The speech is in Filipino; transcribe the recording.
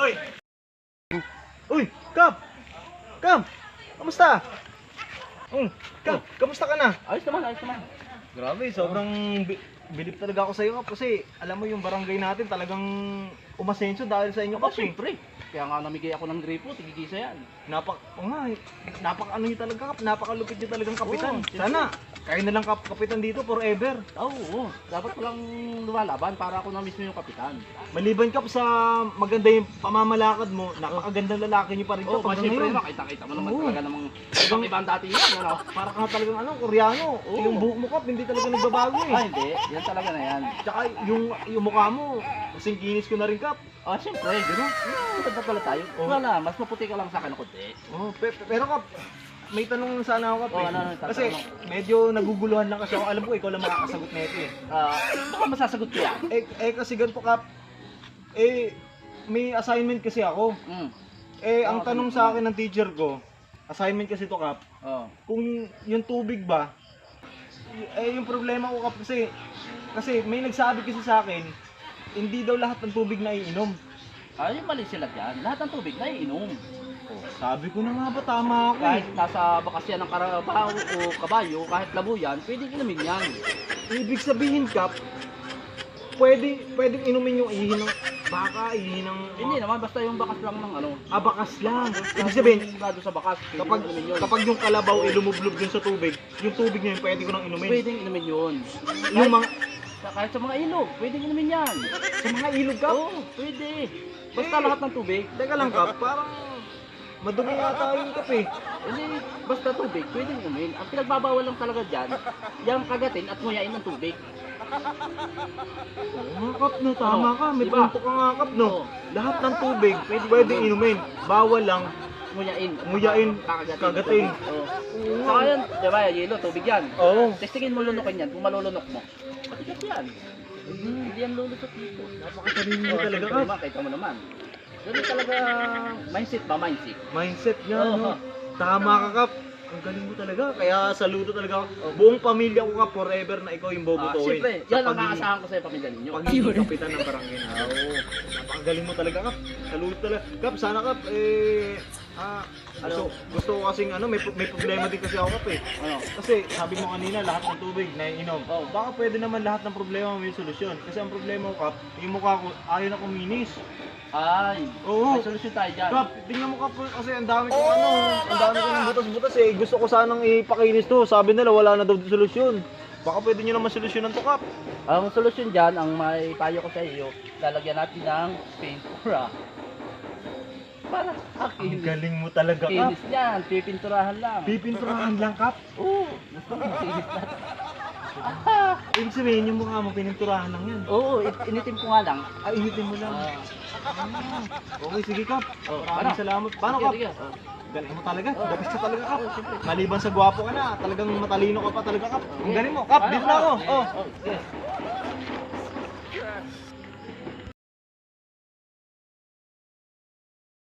Oy! Uy! Kap! Kap! Kamusta? Kap, kamusta ka na? Ayos naman, ayos naman. Grabe, sobrang bilib talaga ako sa iyo, Kap, kasi alam mo yung barangay natin talagang umasenso dahil sa inyo, Aba, Kap, eh. siyempre. Kaya nga namigay ako ng gripo, tigigisa yan. Napak ano niyo talaga, Kap, napakalupit niyo talagang kapitan. Oo, Sana kayo na lang, Kap, kapitan dito forever. Oo, dapat ko lang lumalaban para ako na mismo yung kapitan. Maliban, Kap, sa maganda yung pamamalakad mo, napakagandang lalaki niyo pa rin, Kap, Oo, hanggang siyempre, ngayon. makita-kita mo naman Oo. talaga namang ibang ibang dati yan, ano? Para ka talagang Koreano. Oo. Yung buhok mo, Kap, hindi talaga nagbabago eh. Ah, hindi. Yan talaga na yan. Tsaka yung mukha mo, kasing kinis ko na rin, Kap. Ah, siyempre, gano'n. Matanda pala tayo. Oo. Wala, mas maputi ka lang sa akin ng konti. Oh, pero Kap, may tanong sana ako, Kap. Oh, eh. ano, tatanong? Kasi medyo naguguluhan lang kasi ako. Alam ko ikaw lang makakasagot na ito eh. Baka masasagot ko yan. Kasi ganito, Kap. May assignment kasi ako. Mm. Ang tanong sa akin ng teacher ko, assignment kasi to, Kap. Oh. Kung yung tubig ba, yung problema ko, Kap, kasi may nagsabi kasi sa akin, hindi daw lahat ng tubig na iinom. Ay, mali sila dyan. Lahat ng tubig na iinom. Sabi ko na nga ba, tama ako eh. Kahit nasa bakasyan ng karabaho o kabayo, kahit labo yan, pwedeng inumin yan. Ibig sabihin, Kap, pwedeng inumin yung ihi ng baka, ihi ng... Hindi naman, basta yung bakas lang ng ano. Bakas lang. Ibig sabihin, Gado sa bakas, kapag, inumin yun. kapag yung kalabaw ay lumublob dun sa tubig, yung tubig na yun pwede ko nang inumin. Pwedeng inumin yun. Yung mga, Kahit sa mga ilog, pwedeng inumin yan. sa mga ilog, Kap. Oo, pwede. Basta Eh, lahat ng tubig. Teka lang, Kap, parang madumi yata yung Kap eh. Hindi, basta tubig, pwedeng inumin. Ang pinagbabawal lang talaga dyan, yung kagatin at nguyain ng tubig. Oo nga, Kap, no, tama ka. May Diba? punto ka nga, Kap, no. Oo. Lahat ng tubig pwede inumin. Bawal lang Nguyain. kagatin. Oo. Oo nga. Saka yan, diba, yelo, tubig yan. Oo. Testingin mo lunukin yan, kung malulunok mo. Patigas yan. Hindi yan lulusot dito. Napakatalino mo Oo, talaga, siyempre Kap. naman, kita mo naman. Ganun talaga, mindset ba, mindset? Mindset nga, Oo. no. Tama ka, Kap. Ang galing mo talaga. Kaya saludo talaga ako. Buong pamilya ko, Kap, forever na ikaw yung bobotohin. Siyempre, yan ang kakasahan ko sa pamilya ninyo. Pagiging kapitan ng barangay na. Oo. Napakagaling mo talaga, Kap. Saludo talaga. Kap, sana, Kap, gusto ko kasing may problema din kasi ako, Kap, eh. Ano? Kasi sabi mo kanina, lahat ng tubig naiinom. Oo. Baka pwede naman lahat ng problema may solusyon. Kasi ang problema ko, Kap, yung mukha ko, ayaw na kuminis. Ay, Oo. may solusyon tayo dyan. Kap, tingnan mo, Kap, kasi ang dami ko ang dami ko ng butas-butas eh. Gusto ko sanang ipakinis to. Sabi nila wala na daw solusyon. Baka pwede nyo naman solusyonan to, Kap. Ang solusyon dyan, ang may payo ko sa iyo, lalagyan natin ng pintura. Para Ang akin. galing mo talaga, Kap. Kinis yan, pipinturahan lang. Pipinturahan lang, Kap. Oo, gusto ko kinis natin. Ibig sabihin, yung mukha mo, pininturahan lang yan. Oo, initim ko nga lang. Initin mo lang. Okay, sige, Kap. Oh, Maraming ano? salamat. Paano, Kap? Sige, sige. Galing mo talaga. The best ka talaga, Kap. Oo, siyempre. Maliban sa gwapo ka na, talagang matalino ka pa talaga, Kap. Ang galing mo. Kap, dito na ako. Oh. Yes.